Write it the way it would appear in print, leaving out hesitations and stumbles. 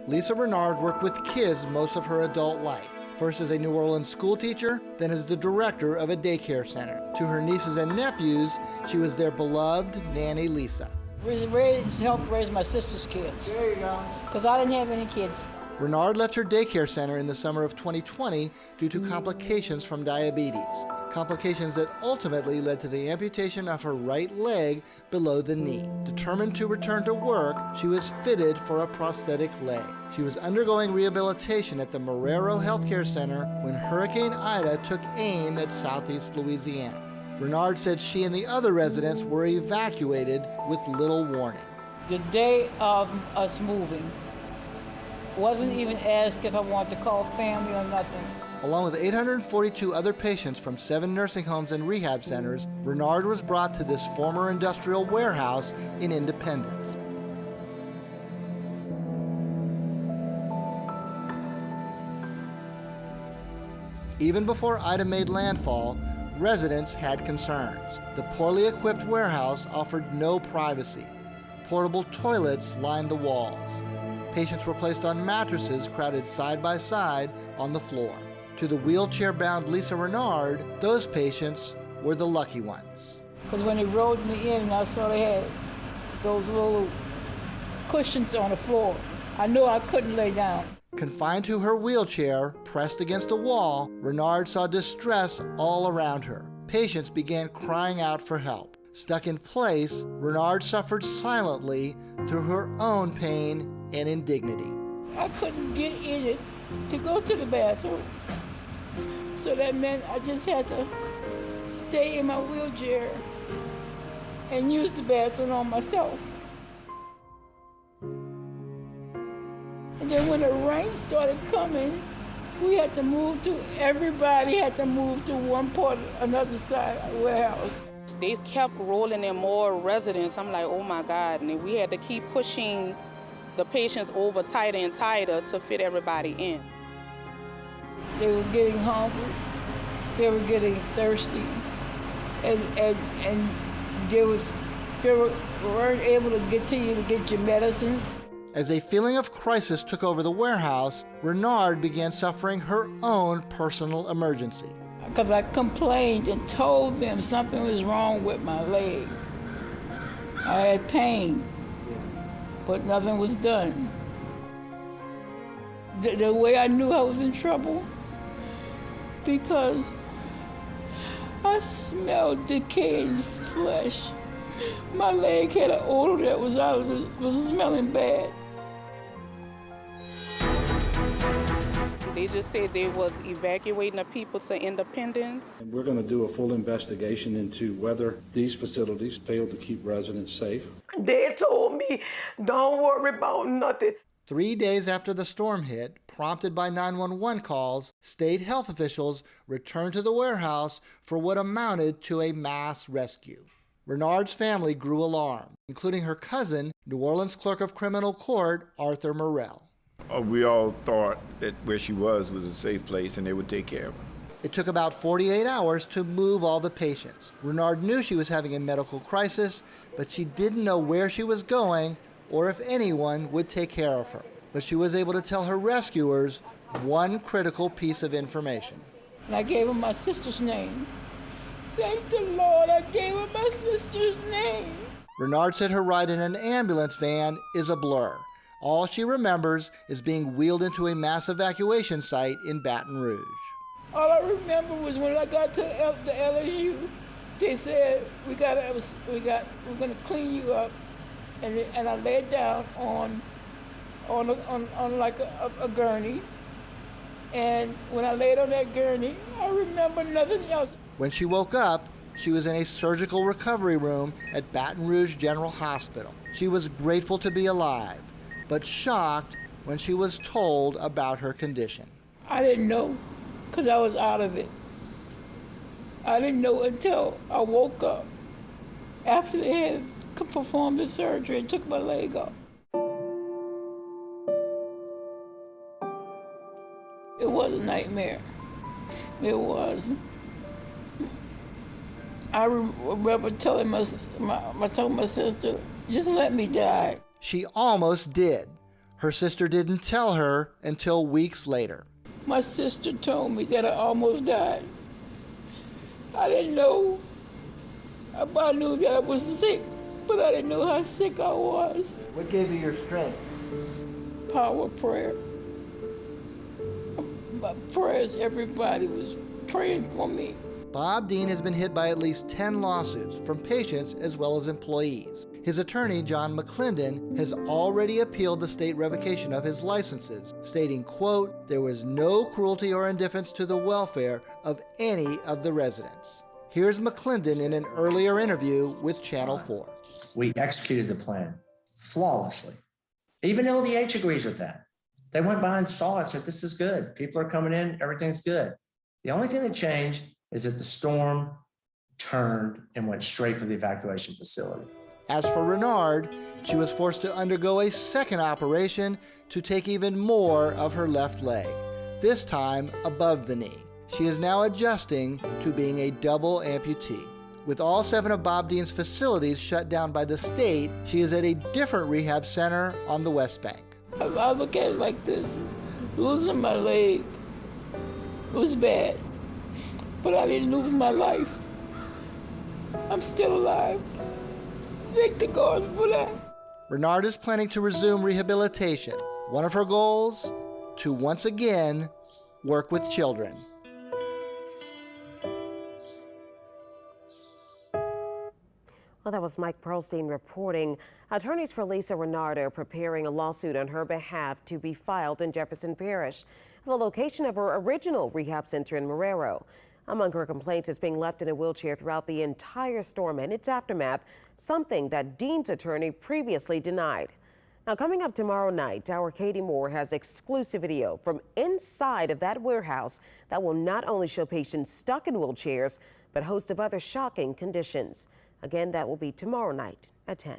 Lisa Renard worked with kids most of her adult life. First as a New Orleans school teacher, then as the director of a daycare center. To her nieces and nephews, she was their beloved Nanny Lisa. Helped raise my sister's kids. There you go. Because I didn't have any kids. Renard left her daycare center in the summer of 2020 due to complications from diabetes. Complications that ultimately led to the amputation of her right leg below the knee. Determined to return to work, she was fitted for a prosthetic leg. She was undergoing rehabilitation at the Marrero Healthcare Center when Hurricane Ida took aim at southeast Louisiana. Renard said she and the other residents were evacuated with little warning. The day of us moving, wasn't even asked if I wanted to call family or nothing. Along with 842 other patients from 7 nursing homes and rehab centers, Renard was brought to this former industrial warehouse in Independence. Even before Ida made landfall, residents had concerns. The poorly equipped warehouse offered no privacy. Portable toilets lined the walls. Patients were placed on mattresses crowded side by side on the floor. To the wheelchair-bound Lisa Renard, those patients were the lucky ones. Because when they rolled me in, I saw they had those little cushions on the floor. I knew I couldn't lay down. Confined to her wheelchair, pressed against a wall, Renard saw distress all around her. Patients began crying out for help. Stuck in place, Renard suffered silently through her own pain and indignity. I couldn't get in it to go to the bathroom. So that meant I just had to stay in my wheelchair and use the bathroom on myself. And then when the rain started coming, we had to move to, everybody had to move to one part, another side of the warehouse. They kept rolling in more residents. I'm like, oh my God. And we had to keep pushing the patients over tighter and tighter to fit everybody in. They were getting hungry, they were getting thirsty, and they weren't able to get to you to get your medicines. As a feeling of crisis took over the warehouse, Renard began suffering her own personal emergency. Because I complained and told them something was wrong with my leg. I had pain, but nothing was done. The way I knew I was in trouble, because I smelled decaying flesh. My leg had an odor that was smelling bad. They just said they was evacuating the people to Independence. And we're going to do a full investigation into whether these facilities failed to keep residents safe. They told me, don't worry about nothing. 3 days after the storm hit, prompted by 911 calls, state health officials returned to the warehouse for what amounted to a mass rescue. Renard's family grew alarmed, including her cousin, New Orleans Clerk of Criminal Court, Arthur Morrell. We all thought that where she was a safe place and they would take care of her. It took about 48 hours to move all the patients. Renard knew she was having a medical crisis, but she didn't know where she was going or if anyone would take care of her. But she was able to tell her rescuers one critical piece of information. And I gave her my sister's name. Thank the Lord, I gave her my sister's name. Renard said her ride in an ambulance van is a blur. All she remembers is being wheeled into a mass evacuation site in Baton Rouge. All I remember was when I got to the LSU, they said, we're gonna clean you up. And I laid down on like a gurney. And when I laid on that gurney, I remember nothing else. When she woke up, she was in a surgical recovery room at Baton Rouge General Hospital. She was grateful to be alive, but shocked when she was told about her condition. I didn't know, because I was out of it. I didn't know until I woke up after they had performed the surgery and took my leg off. It was a nightmare. It was. I remember telling I told my sister, just let me die. She almost did. Her sister didn't tell her until weeks later. My sister told me that I almost died. I didn't know. I knew that I was sick, but I didn't know how sick I was. What gave you your strength? Power of prayer. My prayers, everybody was praying for me. Bob Dean has been hit by at least 10 lawsuits from patients as well as employees. His attorney, John McClendon, has already appealed the state revocation of his licenses, stating, quote, there was no cruelty or indifference to the welfare of any of the residents. Here's McClendon in an earlier interview with Channel 4. We executed the plan flawlessly. Even LDH agrees with that. They went by and saw it, said, this is good. People are coming in, everything's good. The only thing that changed is that the storm turned and went straight for the evacuation facility. As for Renard, she was forced to undergo a second operation to take even more of her left leg, this time above the knee. She is now adjusting to being a double amputee. With all 7 of Bob Dean's facilities shut down by the state, she is at a different rehab center on the West Bank. I look at it like this. Losing my leg was bad, but I didn't lose my life. I'm still alive. Thank the God for that. Renard is planning to resume rehabilitation. One of her goals, to once again work with children. Well, that was Mike Perlstein reporting. Attorneys for Lisa Renard are preparing a lawsuit on her behalf to be filed in Jefferson Parish, the location of her original rehab center in Marrero. Among her complaints is being left in a wheelchair throughout the entire storm and its aftermath, something that Dean's attorney previously denied. Now, coming up tomorrow night, our Katie Moore has exclusive video from inside of that warehouse that will not only show patients stuck in wheelchairs, but a host of other shocking conditions. Again, that will be tomorrow night at 10.